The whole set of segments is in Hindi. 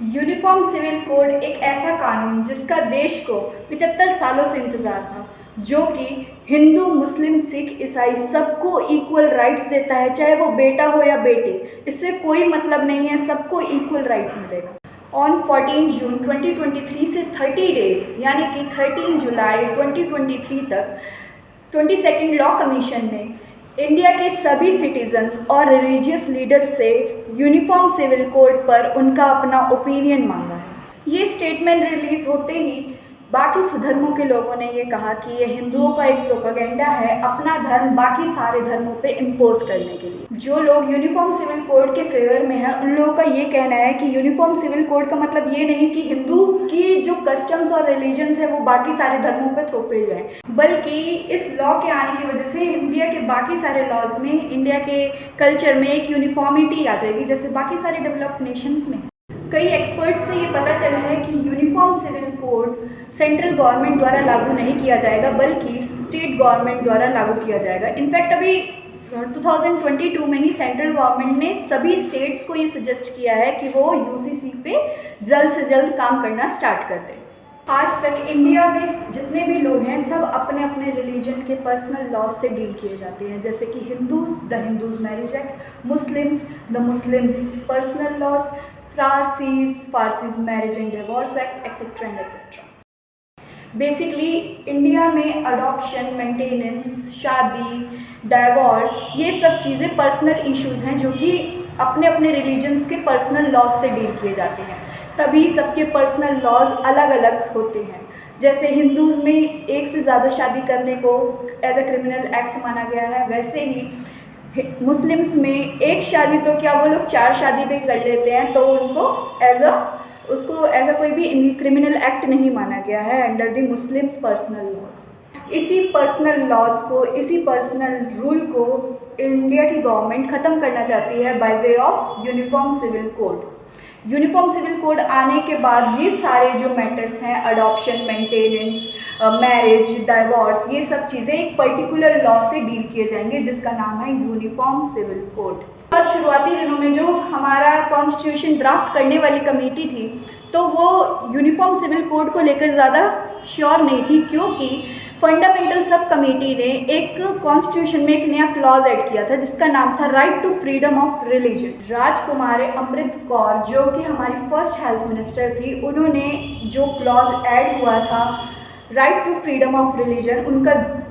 यूनिफॉर्म सिविल कोड एक ऐसा कानून जिसका देश को 75 सालों से इंतज़ार था, जो कि हिंदू, मुस्लिम, सिख, ईसाई सबको इक्वल राइट्स देता है, चाहे वो बेटा हो या बेटी। इससे कोई मतलब नहीं है, सबको इक्वल राइट मिलेगा। ऑन 14 जून 2023 से 30 डेज यानी कि 13 जुलाई 2023 तक 22nd लॉ कमीशन ने इंडिया के सभी सिटीजन्स और रिलीजियस लीडर्स से यूनिफॉर्म सिविल कोड पर उनका अपना ओपिनियन मांगा है। ये स्टेटमेंट रिलीज होते ही बाकी धर्मों के लोगों ने ये कहा कि ये हिंदुओं का एक प्रोपेगेंडा है अपना धर्म बाकी सारे धर्मों पे इम्पोज करने के लिए। जो लोग यूनिफॉर्म सिविल कोड के फेवर में हैं, उन लोगों का ये कहना है कि यूनिफॉर्म सिविल कोड का मतलब ये नहीं कि हिंदू की जो कस्टम्स और रिलीजन्स है वो बाकी सारे धर्मों पे थोपे जाएं, बल्कि इस लॉ के आने की वजह से इंडिया के बाकी सारे लॉज में, इंडिया के कल्चर में एक यूनिफॉर्मिटी आ जाएगी, जैसे बाकी सारे डेवलप्ड नेशंस में। कई एक्सपर्ट्स से ये पता चला है कि uniform civil code central government द्वारा लागू नहीं किया जाएगा, बल्कि स्टेट गवर्नमेंट द्वारा लागू किया जाएगा। इनफैक्ट अभी 2022 में ही सेंट्रल गवर्नमेंट ने सभी स्टेट्स को ये सजेस्ट किया है कि वो यूसीसी पे जल्द से जल्द काम करना स्टार्ट कर दें। आज तक इंडिया में जितने भी लोग हैं सब अपने अपने रिलीजन के पर्सनल लॉज से डील किए जाते हैं, जैसे कि Hindus marriage act, the Muslims personal laws, Parsis marriage and divorce act, etcetera and etcetera. Basically India में अडॉप्शन, मेंटेनेंस, शादी, डाइवोर्स, ये सब चीज़ें पर्सनल इश्यूज़ हैं जो कि अपने अपने रिलीजन्स के पर्सनल लॉज से डील किए जाते हैं। तभी सबके पर्सनल लॉज अलग अलग होते हैं। जैसे हिंदूज़ में एक से ज़्यादा शादी करने को एज अ क्रिमिनल एक्ट माना गया है, वैसे ही मुस्लिम्स में एक शादी तो क्या वो लोग 4 शादी भी कर लेते हैं, तो उनको उसको ऐसा कोई भी क्रिमिनल एक्ट नहीं माना गया है under the Muslims personal laws. इसी पर्सनल लॉज को, इसी पर्सनल रूल को इंडिया की गवर्नमेंट ख़त्म करना चाहती है by way of uniform civil code. Uniform civil code आने के बाद ये सारे जो मैटर्स हैं, अडॉप्शन, मेंटेनेंस, मैरिज, डाइवोर्स, ये सब चीज़ें एक पर्टिकुलर लॉ से डील किए जाएंगे जिसका नाम है यूनिफॉर्म सिविल कोड। और शुरुआती दिनों में जो हमारा कॉन्स्टिट्यूशन ड्राफ्ट करने वाली कमेटी थी, तो वो यूनिफॉर्म सिविल कोड को लेकर ज़्यादा श्योर नहीं थी, क्योंकि फंडामेंटल सब कमेटी ने एक कॉन्स्टिट्यूशन में एक नया क्लॉज ऐड किया था जिसका नाम था right to freedom of religion. Rajkumari Amrit Kaur, जो कि हमारी फर्स्ट हेल्थ मिनिस्टर थी, उन्होंने जो क्लॉज ऐड हुआ था right to freedom of religion,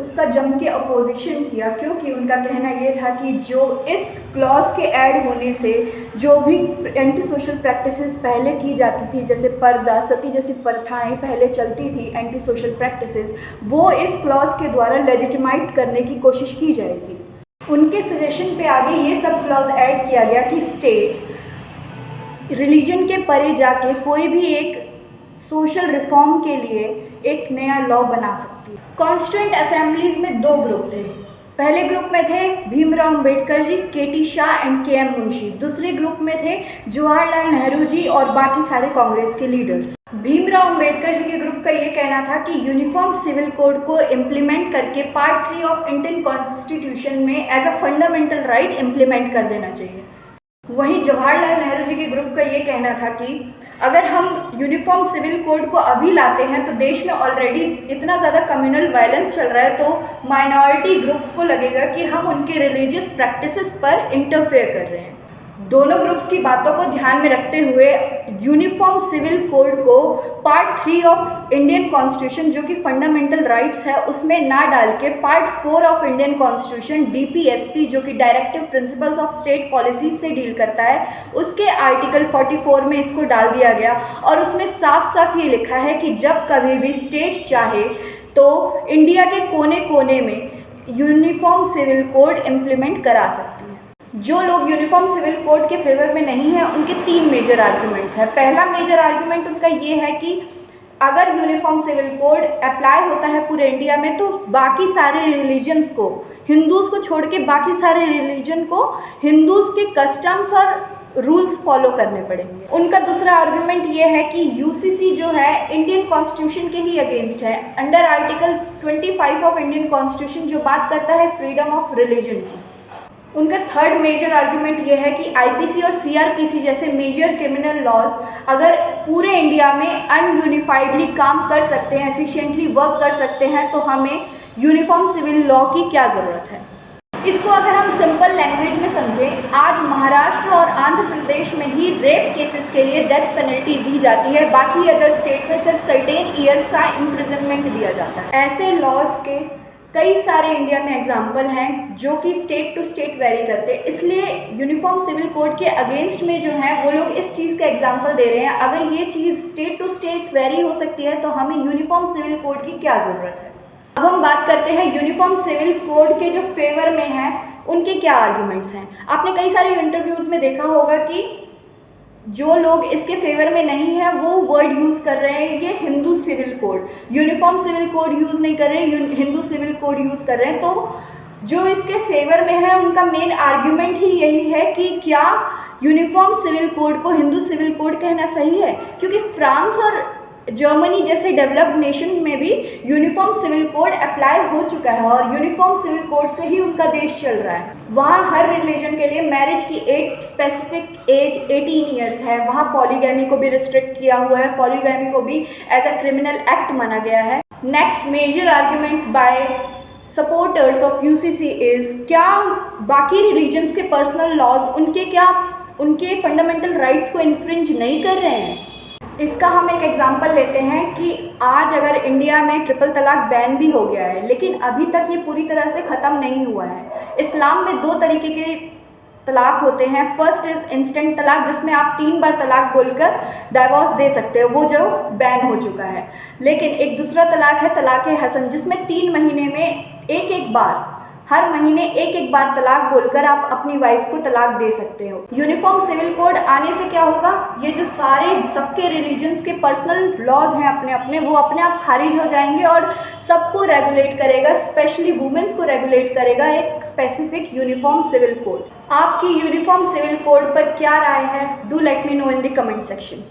उसका जम के अपोजिशन किया, क्योंकि उनका कहना ये था कि जो इस क्लॉज के ऐड होने से जो भी एंटी सोशल प्रैक्टिसेस पहले की जाती थी, जैसे पर्दा, सती जैसी प्रथाएं पहले चलती थी, एंटी सोशल प्रैक्टिसेस, वो इस क्लॉज के द्वारा लेजिटिमाइट करने की कोशिश की जाएगी। उनके सजेशन पे आगे ये सब क्लॉज ऐड किया गया कि स्टेट रिलीजन के परे जाके कोई भी एक सोशल रिफॉर्म के लिए एक नया लॉ बना सकती है। कॉन्स्टिट्यूएंट असेंबलीज में 2 ग्रुप थे। पहले ग्रुप में थे भीमराव अंबेडकर जी, केटी शाह एंड के एम मुंशी। दूसरे ग्रुप में थे जवाहरलाल नेहरू जी और बाकी सारे कांग्रेस के लीडर्स। भीमराव अंबेडकर जी के ग्रुप का ये कहना था कि यूनिफॉर्म सिविल कोड को इम्प्लीमेंट करके पार्ट 3 ऑफ इंडियन कॉन्स्टिट्यूशन में as a fundamental right implement कर देना चाहिए। वहीं जवाहरलाल नेहरू जी के ग्रुप का ये कहना था कि अगर हम यूनिफॉर्म सिविल कोड को अभी लाते हैं तो देश में ऑलरेडी इतना ज़्यादा कम्युनल वायलेंस चल रहा है, तो माइनॉरिटी ग्रुप को लगेगा कि हम उनके रिलीजियस प्रैक्टिसेस पर इंटरफेयर कर रहे हैं। दोनों ग्रुप्स की बातों को ध्यान में रखते हुए यूनिफॉर्म सिविल कोड को पार्ट 3 ऑफ इंडियन कॉन्स्टिट्यूशन, जो कि फंडामेंटल राइट्स है, उसमें ना डाल के part 4 of Indian constitution DPSP, जो कि directive principles of state policies से डील करता है, उसके आर्टिकल 44 में इसको डाल दिया गया। और उसमें साफ साफ ये लिखा है कि जब कभी भी स्टेट चाहे तो इंडिया के कोने कोने में यूनिफॉर्म सिविल कोड इम्प्लीमेंट करा सकती है। जो लोग यूनिफॉर्म सिविल कोड के फेवर में नहीं हैं, उनके 3 मेजर आर्ग्यूमेंट्स हैं। पहला मेजर आर्ग्यूमेंट उनका ये है कि अगर यूनिफॉर्म सिविल कोड अप्लाई होता है पूरे इंडिया में, तो बाकी सारे रिलीजन्स को, हिंदूज़ को छोड़ के बाकी सारे रिलीजन को हिंदूज़ के कस्टम्स और रूल्स फॉलो करने पड़ेंगे। उनका दूसरा आर्ग्यूमेंट ये है कि यूसीसी जो है इंडियन कॉन्स्टिट्यूशन के ही अगेंस्ट है, under article 25 of Indian constitution, जो बात करता है फ्रीडम ऑफ रिलीजन की। उनका थर्ड मेजर आर्ग्यूमेंट ये है कि आईपीसी और सीआरपीसी जैसे मेजर क्रिमिनल लॉज अगर पूरे इंडिया में अनयूनिफाइडली काम कर सकते हैं, एफिशिएंटली वर्क कर सकते हैं, तो हमें यूनिफॉर्म सिविल लॉ की क्या ज़रूरत है। इसको अगर हम सिंपल लैंग्वेज में समझें, आज महाराष्ट्र और आंध्र प्रदेश में ही रेप केसेस के लिए डेथ पेनल्टी दी जाती है, बाकी अदर स्टेट में सिर्फ सर्टेन ईयर्स का इम्प्रिजनमेंट दिया जाता है। ऐसे लॉज के कई सारे इंडिया में एग्जाम्पल हैं जो कि स्टेट टू स्टेट वेरी करते हैं, इसलिए यूनिफॉर्म सिविल कोड के अगेंस्ट में जो है वो लोग इस चीज़ का एग्जाम्पल दे रहे हैं। अगर ये चीज़ स्टेट टू स्टेट वेरी हो सकती है तो हमें यूनिफॉर्म सिविल कोड की क्या ज़रूरत है। अब हम बात करते हैं यूनिफॉर्म सिविल कोड के जो फेवर में हैं उनके क्या आर्ग्यूमेंट्स हैं। आपने कई सारे इंटरव्यूज़ में देखा होगा कि जो लोग इसके फेवर में नहीं है वो वर्ड यूज़ कर रहे हैं, ये Hindu civil code, uniform civil code use नहीं कर रहे हैं, हिंदू सिविल कोड यूज़ कर रहे हैं। तो जो इसके फेवर में है उनका मेन आर्ग्यूमेंट ही यही है कि क्या यूनिफॉर्म सिविल कोड को हिंदू सिविल कोड कहना सही है, क्योंकि फ्रांस और जर्मनी जैसे डेवलप्ड नेशन में भी यूनिफॉर्म सिविल कोड अप्लाई हो चुका है और यूनिफॉर्म सिविल कोड से ही उनका देश चल रहा है। वहाँ हर रिलीजन के लिए मैरिज की एक स्पेसिफिक एज 18 ईयर्स है। वहाँ पॉलीगैमी को भी रिस्ट्रिक्ट किया हुआ है, पॉलीगैमी को भी एज अ क्रिमिनल एक्ट माना गया है। Next major arguments by supporters of UCC is, क्या बाकी रिलीजन्स के पर्सनल लॉज उनके फंडामेंटल राइट्स को इन्फ्रिंज नहीं कर रहे हैं। इसका हम एक एग्जांपल लेते हैं कि आज अगर इंडिया में ट्रिपल तलाक बैन भी हो गया है, लेकिन अभी तक ये पूरी तरह से ख़त्म नहीं हुआ है। इस्लाम में 2 तरीके के तलाक होते हैं। फर्स्ट इज़ इंस्टेंट तलाक, जिसमें आप 3 बार तलाक बोलकर डाइवोर्स दे सकते हो, वो जो बैन हो चुका है। लेकिन एक दूसरा तलाक है तलाक हसन, जिसमें 3 महीने में एक बार, हर महीने एक बार तलाक बोलकर आप अपनी वाइफ को तलाक दे सकते हो। यूनिफॉर्म सिविल कोड आने से क्या होगा, ये जो सारे सबके रिलीजन्स के पर्सनल लॉज हैं अपने अपने, वो अपने आप खारिज हो जाएंगे और सबको रेगुलेट करेगा, स्पेशली वुमेन्स को रेगुलेट करेगा एक स्पेसिफिक यूनिफॉर्म सिविल कोड। आपकी यूनिफॉर्म सिविल कोड पर क्या राय है? Do let me know in the comment section.